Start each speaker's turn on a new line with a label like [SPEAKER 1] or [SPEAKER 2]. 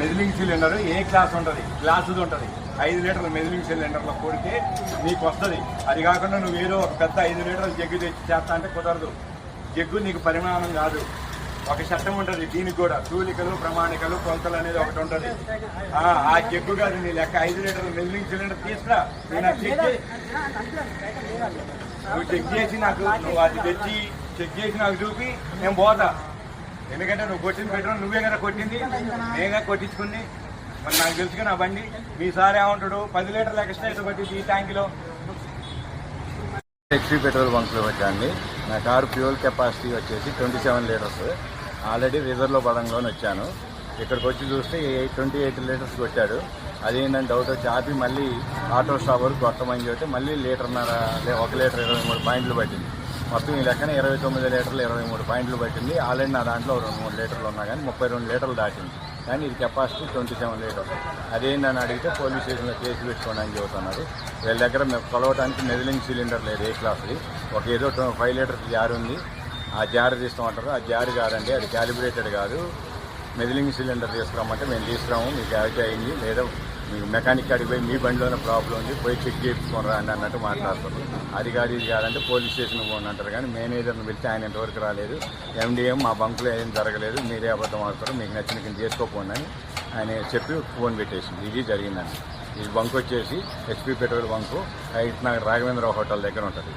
[SPEAKER 1] మెదిలింగ్ cylinder ఏ class ఉంటుంది, గ్లాసుది ఉంటుంది. 5 లీటర్ల మెదిలింగ్ సిలిండర్లో కొడితే నీకు వస్తుంది. అది కాకుండా నువ్వు ఏదో ఒక పెద్ద 5 లీటర్ల జగ్గు తెచ్చి చేస్తా అంటే కుదరదు. జగ్గు నీకు పరిమాణం కాదు, ఒక చట్టం ఉంటుంది. దీనికి కూడా తూలికలు, ప్రమాణికలు, కొలతలు అనేది ఒకటి ఉంటుంది. ఆ జగ్గు కాదు నీ లెక్క. 5 లీటర్ల మెదిలింగ్ సిలిండర్ తీసుకురా. నేను నువ్వు చెక్ చేసి నాకు, నువ్వు అది తెచ్చి చెక్ చేసి నాకు చూపి నేను పోతా. ఎందుకంటే నువ్వు కొట్టిన పెట్రోల్ నువ్వే కదా కొట్టింది, నేనే కొట్టించుకుంది. మరి నాకు తెలుసుగా నా బండి. మీ సార్ ఏమంటాడు, 10 లీటర్ల ఎక్స్ట్రా అయితే పట్టింది ఈ ట్యాంకులో.
[SPEAKER 2] HP petrol బంక్లో వచ్చాండి. నా కారు ఫ్యూయల్ కెపాసిటీ వచ్చేసి 27 లీటర్స్. ఆల్రెడీ రిజర్వ్లో పడంలోనే వచ్చాను. ఇక్కడికి వచ్చి చూస్తే 28 లీటర్స్ కొట్టాడు. అదేంటంటే డౌట్ వచ్చి ఆపి మళ్ళీ ఆటో స్టాప్ వరకు కొట్టమని చెప్తే మళ్ళీ 1 లీటర్ 23 పాయింట్లు పట్టింది. మొత్తం ఈ లెక్కన 29 లీటర్లు 23 పాయింట్లు పట్టింది. ఆల్రెడీ నా దాంట్లో 2-3 లీటర్లు ఉన్నా కానీ 32 లీటర్లు దాటింది. కానీ ఇది కెపాసిటీ 27 లీటర్స్. అదేంటని అడిగితే పోలీస్ స్టేషన్లో కేసు పెట్టుకోండి అని చెబుతున్నారు. వీళ్ళ దగ్గర మేము కొలవడానికి మెదిలింగ్ సిలిండర్ లేదు ఏ క్లాస్ది. ఒక ఏదో 5 లీటర్స్ జార్ ఉంది, ఆ జార్ తీస్తామంటారు. ఆ జార్ కాదండి, అది క్యాలిబ్రేటెడ్ కాదు. మెదిలింగ్ సిలిండర్ తీసుకురామంటే మేము తీసుకురాము, మీకు యాక్ట్ అయింది లేదా మీకు మెకానిక్ కాడికి పోయి మీ బండిలోనే ప్రాబ్లం ఉంది, పోయి చెక్ చేయించుకోరా అని అన్నట్టు మాట్లాడతారు. అది కాదు ఇది కాదంటే పోలీస్ స్టేషన్కి పోండి అంటారు. కానీ మేనేజర్ని పిలిచి ఆయన ఇంతవరకు రాలేదు. ఎండిఎం మా బంకులో ఏం జరగలేదు, మీరే అబద్ధం ఆడతారు, మీకు నచ్చిన కింద చేసుకోపోండి అని ఆయన చెప్పి ఫోన్ పెట్టేసింది. ఇది జరిగిందండి. ఈ బంక్ వచ్చేసి HP petrol bunk Raghavendra hotel దగ్గర ఉంటుంది.